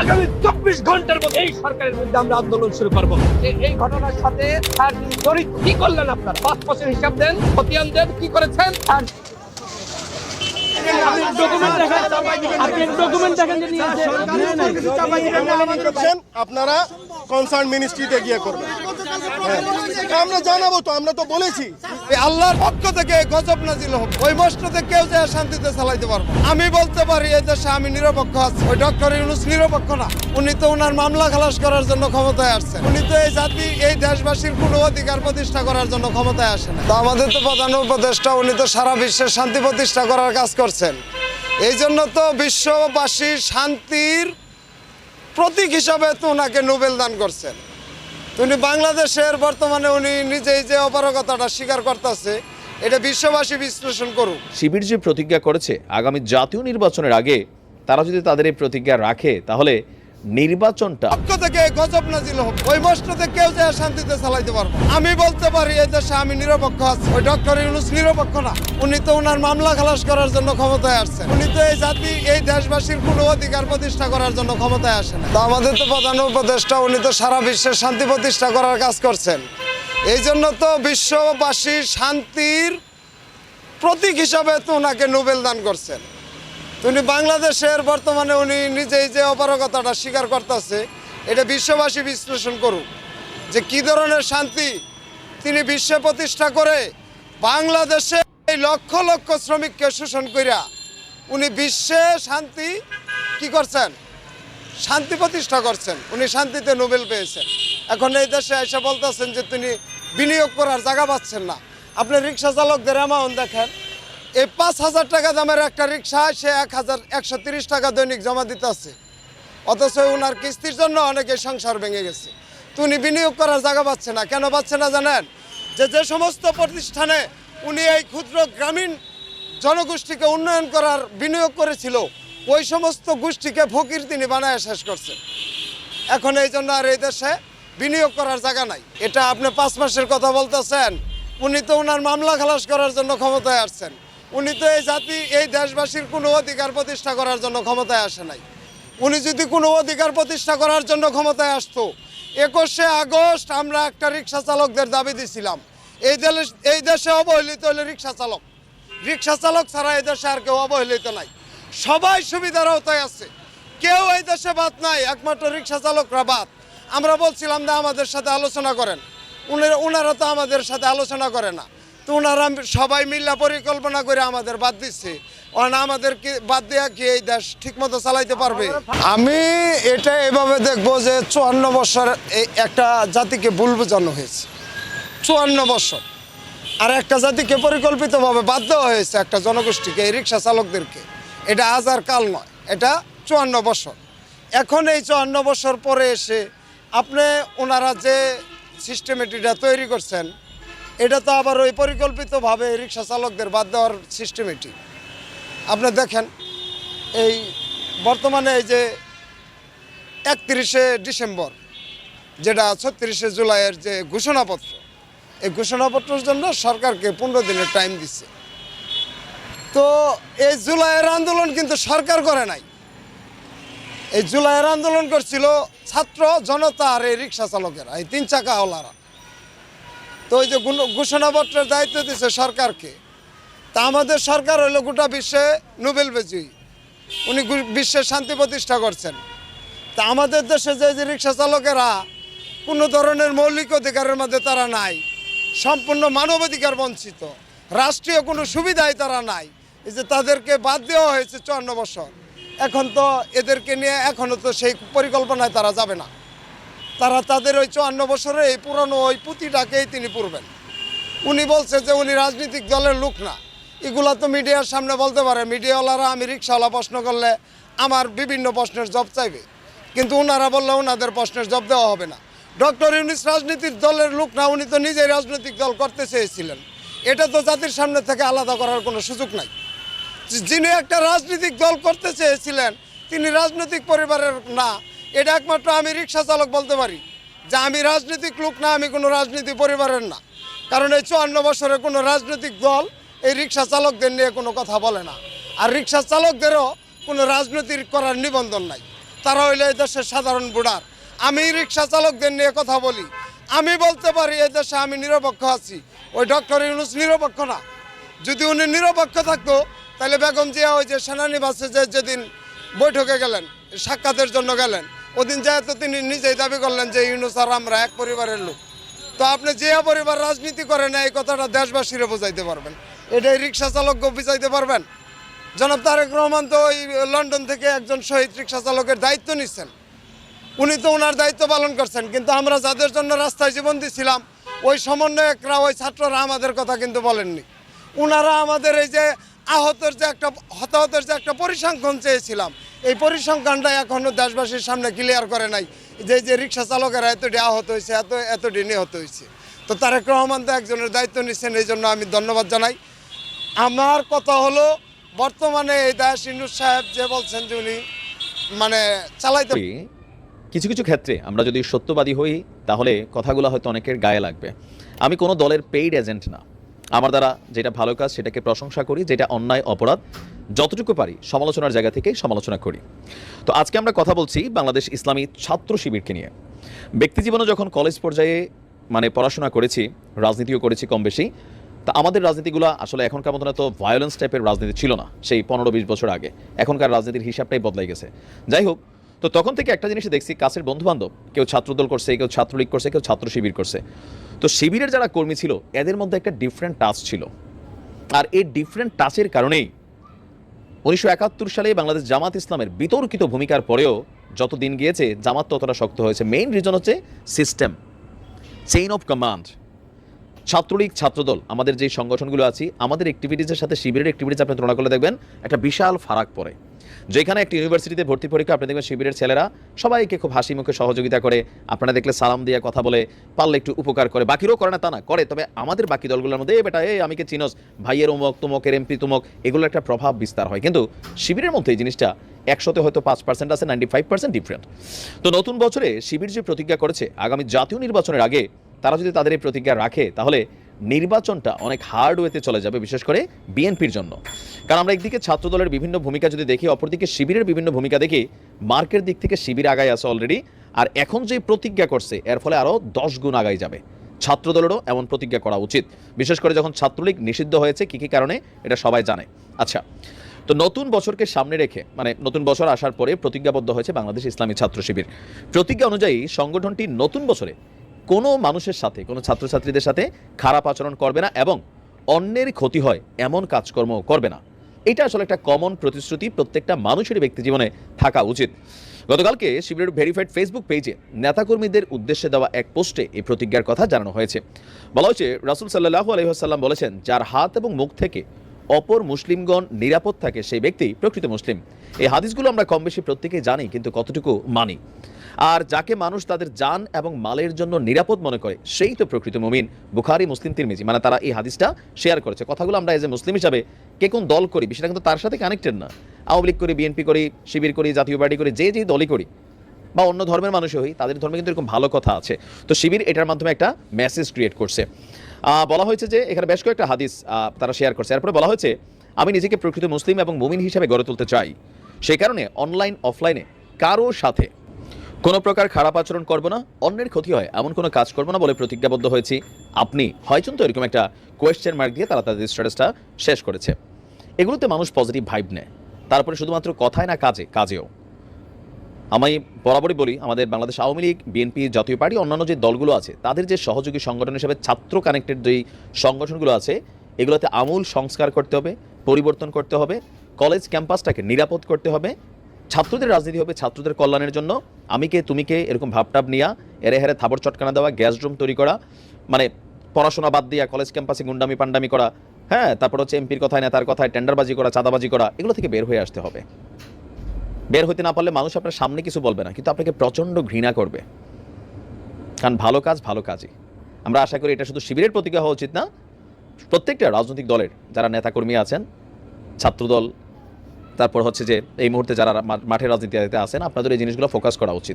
আগামী 24 ঘন্টার মধ্যে এই সরকারের বিরুদ্ধে আমরা আন্দোলন শুরু করব। এই ঘটনার সাথে জড়িত কি করলেন আপনারা? 5 বছর হিসাব দেন, খতিয়ান দেন, কি করেছেন? আর আপনারা কনসার্ন মিনিস্ট্রিতে গিয়ে করবেন। আমরা জানাবো তো, আমরা তো বলেছি আল্লাহর পক্ষ থেকে গজব নাজিল হোক, ওই মসজিদে কেউ যে শান্তিতে চালাইতে পারবো। আমি বলতে পারি এই দেশে আমি নিরপেক্ষ আছি, ওই ডক্টর ইউনূস নিরপেক্ষ না। উনি তো ওনার মামলা খালাস করার জন্য ক্ষমতায় আসছেন। উনি তো এই জাতি এই দেশবাসীর কোনো অধিকার প্রতিষ্ঠা করার জন্য ক্ষমতায় আসেন। তো আমাদের তো প্রধান উপদেষ্টা, উনি তো সারা বিশ্বের শান্তি প্রতিষ্ঠা করার কাজ করছেন। এই জন্য তো বিশ্ববাসীর শান্তির প্রতীক হিসাবে তো ওনাকে নোবেল দান করছেন। উনি বাংলাদেশের বর্তমানে উনি নিজেই যে অপারগতাটা স্বীকার করতেছে, এটা বিশ্ববাসী বিশ্লেষণ করুক। শিবির যে প্রতিজ্ঞা করেছে আগামী জাতীয় নির্বাচনের আগে তারা যদি তাদের এই প্রতিজ্ঞা রাখে, তাহলে নির্বাচনটা পক্ষ থেকে গজব নাজিল হোক, ওই মসজিদে কেউ যে শান্তিতে চালাইতে পারবো। আমি বলতে পারি এই দেশে আমি নিরপেক্ষ আছি, ওই ডক্টর ইউনূস নিরপেক্ষ না। উনি তো ওনার মামলা খালাস করার জন্য ক্ষমতায় আসছেন। উনি তো এই জাতি এই দেশবাসীর কোনো অধিকার প্রতিষ্ঠা করার জন্য ক্ষমতায় আসেন। তো আমাদের তো প্রধান উপদেষ্টা, উনি তো সারা বিশ্বের শান্তি প্রতিষ্ঠা করার কাজ করছেন। এই জন্য তো বিশ্ববাসীর শান্তির প্রতীক হিসাবে তো ওনাকে নোবেল দান করছেন। উনি বাংলাদেশের বর্তমানে উনি নিজেই যে অপারগতাটা স্বীকার করতেছে, এটা বিশ্ববাসী বিশ্লেষণ করুক যে কি ধরনের শান্তি তিনি বিশ্বে প্রতিষ্ঠা করে বাংলাদেশে এই লক্ষ লক্ষ শ্রমিককে শোষণ কইরা উনি বিশ্বে শান্তি কি করছেন, শান্তি প্রতিষ্ঠা করছেন। উনি শান্তিতে নোবেল পেয়েছেন। এখন এই দেশে এসে বলতেছেন যে তিনি বিনিয়োগ করার জায়গা পাচ্ছেন না। আপনি রিক্সা চালকদের অ্যামাউন্ট দেখেন, এই 5,000 টাকা দামের একটা রিক্সা সে 1,130 টাকা দৈনিক জমা দিতে আছে, অথচ ওনার কিস্তির জন্য অনেকে সংসার ভেঙে গেছে। তো উনি বিনিয়োগ করার জায়গা পাচ্ছে না। কেন পাচ্ছে না জানেন? যে সমস্ত প্রতিষ্ঠানে উনি এই ক্ষুদ্র গ্রামীণ জনগোষ্ঠীকে উন্নয়ন করার বিনিয়োগ করেছিল, ওই সমস্ত গোষ্ঠীকে ফকির তিনি বানায় শেষ করছেন। এখন এই জন্য আর এই দেশে বিনিয়োগ করার জায়গা নাই। এটা আপনি 5 মাসের কথা বলতেছেন, উনি তো ওনার মামলা খালাস করার জন্য ক্ষমতায় আসছেন। উনি তো এই জাতি এই দেশবাসীর কোনো অধিকার প্রতিষ্ঠা করার জন্য ক্ষমতায় আসে নাই। উনি যদি কোনো অধিকার প্রতিষ্ঠা করার জন্য ক্ষমতায় আসতো, 21শে আগস্ট আমরা একটা রিক্সা চালকদের দাবি দিছিলাম, এই দেশে অবহেলিত হলে রিক্সা চালক। রিক্সা চালক ছাড়া এই দেশে আর কেউ অবহেলিত নাই, সবাই সুবিধার আওতায় আছে, কেউ এই দেশে বাদ নাই, একমাত্র রিক্সা চালকরা বাদ। আমরা বলছিলাম যে আমাদের সাথে আলোচনা করেন, ওনারা তো আমাদের সাথে আলোচনা করে না। তো ওনারা সবাই মিল্লা পরিকল্পনা করে আমাদের বাদ দিচ্ছে। আমাদের কি বাদ দেওয়া কি এই দেশ ঠিকমতো চালাইতে পারবে? আমি এটা এভাবে দেখবো যে 54 বছর একটা জাতিকে ভুল বোঝানো হয়েছে। 54 বছর আর একটা জাতিকে পরিকল্পিতভাবে বাদ দেওয়া হয়েছে, একটা জনগোষ্ঠীকে, এই রিক্সা চালকদেরকে। এটা আজ আর কাল নয়, এটা 54 বছর। এখন এই 54 বছর পরে এসে আপনি ওনারা যে সিস্টেমেটিকটা তৈরি করছেন, এটা তো আবার ওই পরিকল্পিতভাবে রিক্সা চালকদের বাদ দেওয়ার সিস্টেমেটিক। আপনি দেখেন এই বর্তমানে এই যে 31শে ডিসেম্বর, যেটা 36শে জুলাইয়ের যে ঘোষণাপত্র, এই ঘোষণাপত্রের জন্য সরকারকে 15 দিনের টাইম দিচ্ছে। তো এই জুলাইয়ের আন্দোলন কিন্তু সরকার করে নাই, এই জুলাইয়ের আন্দোলন করছিল ছাত্র জনতা আর এই রিক্সা চালকেরা, এই 3 চাকাওয়ালারা। তো ওই যে ঘোষণাপত্রের দায়িত্ব দিচ্ছে সরকারকে। তা আমাদের সরকার হইলো গোটা বিশ্বে নোবেল বিজয়ী, উনি বিশ্বের শান্তি প্রতিষ্ঠা করছেন। তা আমাদের দেশে যে রিক্সা চালকেরা কোনো ধরনের মৌলিক অধিকারের মধ্যে তারা নাই, সম্পূর্ণ মানবাধিকার বঞ্চিত, রাষ্ট্রীয় কোনো সুবিধাই তারা নাই, এই যে তাদেরকে বাদ দেওয়া হয়েছে 54 বছর। এখন তো এদেরকে নিয়ে এখনও তো সেই পরিকল্পনায় তারা যাবে না। তারা তাদের ওই 54 বছরে এই পুরনো ওই পুঁতিটাকেই তিনি পুরবেন। উনি বলছে যে উনি রাজনৈতিক দলের লোক না, এগুলা তো মিডিয়ার সামনে বলতে পারে। মিডিয়াওয়ালারা আমি রিক্সাওয়ালা প্রশ্ন করলে আমার বিভিন্ন প্রশ্নের জব চাইবে, কিন্তু ওনারা বললে ওনাদের প্রশ্নের জব দেওয়া হবে না। ডক্টর ইউনূস রাজনৈতিক দলের লোক না, উনি তো নিজেই রাজনৈতিক দল করতে চেয়েছিলেন। এটা তো জাতির সামনে থেকে আলাদা করার কোনো সুযোগ নাই। যিনি একটা রাজনৈতিক দল করতে চেয়েছিলেন তিনি রাজনৈতিক পরিবারের না, এটা একমাত্র আমি রিক্সা চালক বলতে পারি যে আমি রাজনৈতিক লোক না, আমি কোনো রাজনীতি পরিবারের না। কারণ এই 54 বছরে কোনো রাজনৈতিক দল এই রিক্সা চালকদের নিয়ে কোনো কথা বলে না, আর রিক্সা চালকদেরও কোনো রাজনীতি করার নিবন্ধন নাই। তারা হইলো এই দেশের সাধারণ ভোটার। আমি রিক্সা চালকদের নিয়ে কথা বলি, আমি বলতে পারি এই দেশে আমি নিরপেক্ষ আছি, ওই ডক্টর ইউনূস নিরপেক্ষ না। যদি উনি নিরপেক্ষ থাকতো তাহলে বেগম জিয়া ওই যে সেনানিবাসে যেদিন বৈঠকে গেলেন, সাক্ষাতের জন্য গেলেন, ওদিন যেহেতু তিনি নিজেই দাবি করলেন যে ইউনূস আর আমরা এক পরিবারের লোক। তো আপনি জিয়া পরিবার রাজনীতি করে না, এই কথাটা দেশবাসীরা বোঝাইতে পারবেন, এটাই রিক্সা চালককে বুঝাইতে পারবেন। জনাব তারেক রহমান তো ওই লন্ডন থেকে একজন শহীদ রিক্সা চালকের দায়িত্ব নিচ্ছেন, উনি তো ওনার দায়িত্ব পালন করছেন। কিন্তু আমরা যাদের জন্য রাস্তায় জীবন দিচ্ছিলাম, ওই সমন্বয়করা, ওই ছাত্ররা আমাদের কথা কিন্তু বলেননি। ওনারা আমাদের এই যে হতাহতের যে একটা পরিসংখ্যান চেয়েছিলাম, এই পরিসংখ্যানটা এখনও দেশবাসীর সামনে ক্লিয়ার করে নাই যে রিক্সা চালকেরা এতটি আহত হয়েছে, এতটি নিহত হয়েছে। তো তারেক রহমান তো একজনের দায়িত্ব নিচ্ছেন, এই জন্য আমি ধন্যবাদ জানাই। আমার কথা হলো, বর্তমানে এই দাস ইউনূস সাহেব যে বলছেন যে উনি মানে চালাইতে, কিছু কিছু ক্ষেত্রে আমরা যদি সত্যবাদী হই তাহলে কথাগুলো হয়তো অনেকের গায়ে লাগবে। আমি কোনো দলের পেইড এজেন্ট না। আমার দ্বারা যেটা ভালো কাজ সেটাকে প্রশংসা করি, যেটা অন্যায় অপরাধ যতটুকু পারি সমালোচনার জায়গা থেকে সমালোচনা করি। তো আজকে আমরা কথা বলছি বাংলাদেশ ইসলামী ছাত্র শিবিরকে নিয়ে। ব্যক্তি জীবনে যখন কলেজ পর্যায়ে পড়াশোনা করেছি, রাজনীতিও করেছি কম বেশি, তা আমাদের রাজনীতিগুলো আসলে এখনকার মতো এত ভায়োলেন্স টাইপের রাজনীতি ছিল না সেই 15-20 বছর আগে। এখনকার রাজনীতির হিসাবটাই বদলাই গেছে। যাই হোক, তো তখন থেকে একটা জিনিস দেখছি, কাছের বন্ধুবান্ধব কেউ ছাত্রদল করছে, কেউ ছাত্রলীগ করছে, কেউ ছাত্র শিবির করছে। তো শিবিরের যারা কর্মী ছিল এদের মধ্যে একটা ডিফারেন্ট টাচ ছিল। আর এই ডিফারেন্ট টাচের কারণেই 1971 সালে বাংলাদেশ জামাত ইসলামের বিতর্কিত ভূমিকার পরেও যত দিন গিয়েছে জামাত ততটা শক্ত হয়েছে। মেইন রিজন হচ্ছে system, chain of command. Chhatra League, Chhatra Dal, আমাদের যে সংগঠনগুলো আছে, আমাদের অ্যাক্টিভিটিসের সাথে শিবিরের অ্যাক্টিভিটিস আপনি তুলনা করলে দেখবেন একটা বিশাল ফারাক পড়ে। যেখানে একটা ইউনিভার্সিটিতে ভর্তি পরীক্ষা, আপনি দেখবেন শিবিরের ছেলেরা সবাইকে খুব হাসি মুখে সহযোগিতা করে, আপনারা দেখলে সালাম দিয়ে কথা বলে, পারলে একটু উপকার করে। বাকিরাও করে না তা না, করে। তবে আমাদের বাকি দলগুলোর মধ্যে বেটা আমিকে চিনস, ভাইয়ের অমুক তুমকের এমপি তুমক, এগুলো একটা প্রভাব বিস্তার হয়। কিন্তু শিবিরের মধ্যে এই জিনিসটা 100-তে হয়তো 5% আছে, 95% ডিফারেন্ট। তো নতুন বছরে শিবির যে প্রতিজ্ঞা করেছে আগামী জাতীয় নির্বাচনের আগে তারা যদি তাদের এই প্রতিজ্ঞা রাখে তাহলে নির্বাচনটা অনেক হার্ড ওয়েতে চলে যাবে, বিশেষ করে বিএনপির জন্য। কারণ আমরা একদিকে ছাত্রদলের বিভিন্ন ভূমিকা যদি দেখি, অপরদিকে শিবিরের বিভিন্ন ভূমিকা দেখি, মার্কের দিক থেকে শিবির আগায় আছে অলরেডি। আর এখন যে প্রতিজ্ঞা করছে এর ফলে আরও 10 গুণ আগায় যাবে। ছাত্রদলেরও এমন প্রতিজ্ঞা করা উচিত, বিশেষ করে যখন ছাত্রলীগ নিষিদ্ধ হয়েছে কী কী কারণে, এটা সবাই জানে। আচ্ছা, তো নতুন বছরকে সামনে রেখে নতুন বছর আসার পরে প্রতিজ্ঞাবদ্ধ হয়েছে বাংলাদেশ ইসলামী ছাত্র শিবির। প্রতিজ্ঞা অনুযায়ী সংগঠনটি নতুন বছরে কোনো মানুষের সাথে, কোনো ছাত্রছাত্রীদের সাথে খারাপ আচরণ করবে না এবং অন্যের ক্ষতি হয় এমন কাজকর্ম করবে না। এটা আসলে একটা কমন প্রতিশ্রুতি প্রত্যেকটা মানুষের ব্যক্তি জীবনে থাকা উচিত। গতকালকে শিবিরের ভেরিফাইড ফেসবুক পেজে নেতাকর্মীদের উদ্দেশ্যে দেওয়া এক পোস্টে এই প্রতিজ্ঞার কথা জানানো হয়েছে। বলা হয়েছে, রাসূল সাল্লাল্লাহু আলাইহি ওয়াসাল্লাম বলেছেন, যার হাত এবং মুখ থেকে অপর মুসলিমগণ নিরাপদ থাকে সেই ব্যক্তি প্রকৃত মুসলিম। এই হাদিসগুলো আমরা কম বেশি প্রত্যেকেই জানি, কিন্তু কতটুকু মানি। আর যাকে মানুষ তাদের জান এবং মালের জন্য নিরাপদ মনে করে সেই তো প্রকৃত মুমিন। বুখারী, মুসলিম, তিরমিজি, তারা এই হাদিসটা শেয়ার করেছে। কথাগুলো আমরা এজ এ মুসলিম হিসাবে কে কোন দল করি বিষয়টা কিন্তু তার সাথে কানেক্টেড না। আওয়ামী লীগ করি, বিএনপি করি, শিবির করি, জাতীয় পার্টি করি, যে দলই করি বা অন্য ধর্মের মানুষই হই, তাদের ধর্মে কিন্তু এরকম ভালো কথা আছে। তো শিবির এটার মাধ্যমে একটা মেসেজ ক্রিয়েট করছে। বলা হয়েছে যে এখানে বেশ কয়েকটা হাদিস তারা শেয়ার করছে। এরপরে বলা হয়েছে, আমি নিজেকে প্রকৃত মুসলিম এবং মুমিন হিসাবে গড়ে তুলতে চাই, সেই কারণে অনলাইন অফলাইনে কারো সাথে কোনো প্রকার খারাপ আচরণ করব না, অন্যের ক্ষতি হয় এমন কোনো কাজ করব না বলে প্রতিজ্ঞাবদ্ধ হয়েছি। আপনি হয়তো তো এরকম একটা কোয়েশ্চেন মার্ক দিয়ে তারা তাদের স্ট্যাটাসটা শেষ করেছে। এগুলোতে মানুষ পজিটিভ ভাইব নেয়, তারপরে শুধুমাত্র কথায় না, কাজেও। আমি বরাবরই বলি, আমাদের বাংলাদেশ আওয়ামী লীগ, বিএনপি, জাতীয় পার্টি, অন্যান্য যে দলগুলো আছে তাদের যে সহযোগী সংগঠন হিসেবে ছাত্র কানেক্টেড যেই সংগঠনগুলো আছে, এগুলোতে আমূল সংস্কার করতে হবে, পরিবর্তন করতে হবে। কলেজ ক্যাম্পাসটাকে নিরাপদ করতে হবে। ছাত্রদের রাজনীতি হবে ছাত্রদের কল্যাণের জন্য। আমি কে তুমি কে এরকম ভাবটাব নিয়া এরে হেরে থাবর চটকানা দেওয়া, গ্যাস ড্রুম তৈরি করা, পড়াশোনা বাদ দিয়া কলেজ ক্যাম্পাসে গুন্ডামি পান্ডামি করা, হ্যাঁ, তারপর হচ্ছে এমপির কথায় নেতার কথায় টেন্ডারবাজি করা, চাঁদাবাজি করা, এগুলো থেকে বের হয়ে আসতে হবে। বের হইতে না পারলে মানুষ আপনার সামনে কিছু বলবে না, কিন্তু আপনাকে প্রচণ্ড ঘৃণা করবে। কারণ ভালো কাজ ভালো কাজই। আমরা আশা করি এটা শুধু শিবিরের প্রতিজ্ঞা হওয়া উচিত না, প্রত্যেকটা রাজনৈতিক দলের যারা নেতাকর্মী আছেন, ছাত্রদল, তারপর হচ্ছে যে এই মুহূর্তে যারা মাঠে রাজনীতিতে আছেন, আপনাদের এই জিনিসগুলো ফোকাস করা উচিত।